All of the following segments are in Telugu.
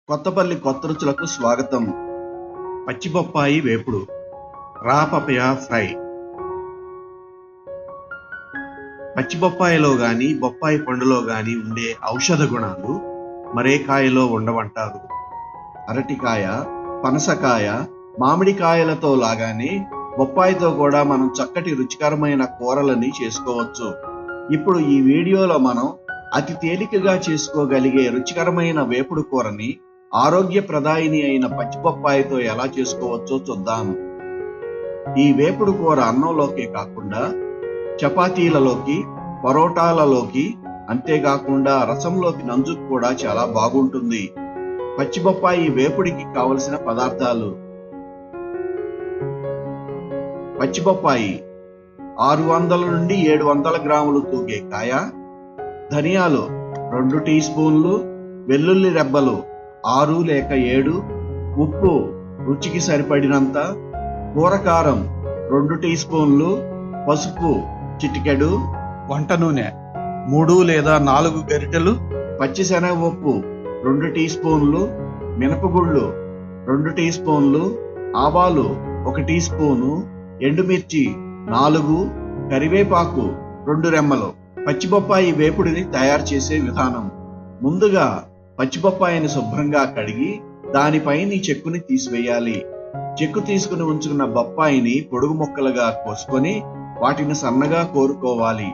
కొత్తపల్లి కొత్త రుచులకు స్వాగతం. పచ్చి బొప్పాయి వేపుడు, రా పపయ ఫ్రై. పచ్చి బొప్పాయిలో గాని బొప్పాయి పండులో గాని ఉండే ఔషధ గుణాలు మరే కాయలో ఉండవంటారు. అరటికాయ, పనసకాయ, మామిడికాయలతో లాగానే బొప్పాయితో కూడా మనం చక్కటి రుచికరమైన కూరలని చేసుకోవచ్చు. ఇప్పుడు ఈ వీడియోలో మనం అతి తేలికగా చేసుకోగలిగే రుచికరమైన వేపుడు కూరని, ఆరోగ్యప్రదాయిని అయిన పచ్చి బొప్పాయితో ఎలా చేసుకోవచ్చో చూద్దాం. ఈ వేపుడు కూర అన్నంలోకే కాకుండా చపాతీలలోకి, పరోటాలలోకి, అంతేకాకుండా రసంలోకి నంజుకు కూడా చాలా బాగుంటుంది. పచ్చి బొప్పాయి వేపుడికి కావలసిన పదార్థాలు: పచ్చి బొప్పాయి 600 నుండి 700 గ్రాములు తూగే కాయ, ధనియాలు 2 టీ స్పూన్లు, వెల్లుల్లి రెబ్బలు 6 లేక 7, ఉప్పు రుచికి సరిపడినంత, కూరకారం 2 టీ స్పూన్లు, పసుపు చిటికెడు, వంట నూనె 3 లేదా 4 గరిటెలు, పచ్చిశనగపప్పు 2 టీ స్పూన్లు, మినపగుళ్ళు 2 టీ స్పూన్లు, ఆవాలు 1 టీ స్పూను, ఎండుమిర్చి 4, కరివేపాకు 2 రెమ్మలు. పచ్చిబొప్పాయి వేపుడిని తయారు చేసే విధానం: ముందుగా పచ్చిబొప్పాయిని శుభ్రంగా కడిగి దానిపైని చెక్కుని తీసివేయాలి. చెక్కు తీసుకుని ఉంచుకున్న బొప్పాయిని పొడుగు ముక్కలుగా కోసుకొని వాటిని సన్నగా కోరుకోవాలి.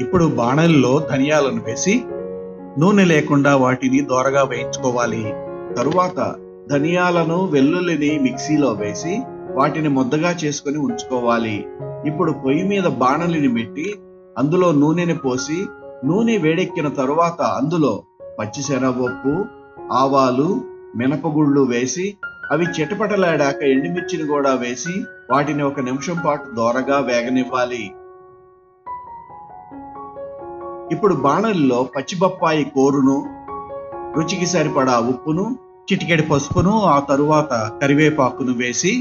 ఇప్పుడు బాణలిలో ధనియాలను వేసి నూనె లేకుండా వాటిని దోరగా వేయించుకోవాలి. తరువాత ధనియాలను, వెల్లుల్లిని మిక్సీలో వేసి వాటిని ముద్దగా చేసుకుని ఉంచుకోవాలి. ఇప్పుడు పొయ్యి మీద బాణలిని పెట్టి అందులో నూనెని పోసి, నూనె వేడెక్కిన తరువాత అందులో పచ్చిశనగపప్పు, ఆవాలు, మినపగుళ్ళు వేసి అవి చిటపటలాడాక ఎండుమిర్చిని కూడా వేసి వాటిని 1 నిమిషం పాటు దోరగా వేగనివ్వాలి. ఇప్పుడు బాణలిలో పచ్చిబొప్పాయి కూరును, రుచికి సరిపడా ఉప్పును, చిటికెడు పసుపును, ఆ తరువాత కరివేపాకును వేసి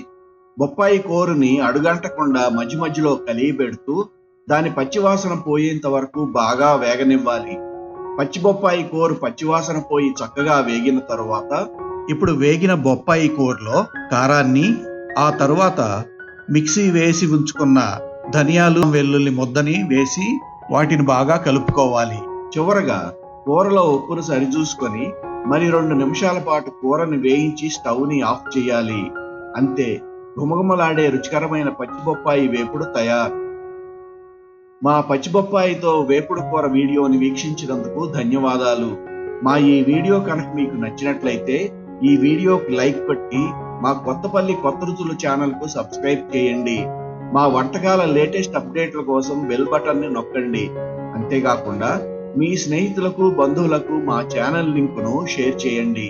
బొప్పాయి కూరని అడుగంటకుండా మధ్య మధ్యలో కలియబెడుతూ దాని పచ్చివాసన పోయేంత వరకు బాగా వేగనివ్వాలి. పచ్చి బొప్పాయి కూర పచ్చివాసన పోయి చక్కగా వేగిన తరువాత ఇప్పుడు వేగిన బొప్పాయి కూరలో కారాన్ని, ఆ తరువాత మిక్సీ వేసి ఉంచుకున్న ధనియాలు, వెల్లుల్లి ముద్దని వేసి వాటిని బాగా కలుపుకోవాలి. చివరగా కూరలో ఉప్పును సరిచూసుకొని మరి 2 నిమిషాల పాటు కూరని వేయించి స్టవ్ని ఆఫ్ చేయాలి. అంతే, గుమగుమలాడే రుచికరమైన పచ్చిబొప్పాయి వేపుడు తయారు. మా పచ్చిబొప్పాయితో వేపుడు కూర వీడియోని వీక్షించినందుకు ధన్యవాదాలు. మా ఈ వీడియో కనుక మీకు నచ్చినట్లయితే ఈ వీడియోకి లైక్ కొట్టి మా కొత్తపల్లి కొత్త రుచులు ఛానల్కు సబ్స్క్రైబ్ చేయండి. మా వంటకాల లేటెస్ట్ అప్డేట్ల కోసం బెల్ బటన్ని నొక్కండి. అంతేకాకుండా మీ స్నేహితులకు, బంధువులకు మా ఛానల్ లింకును షేర్ చేయండి.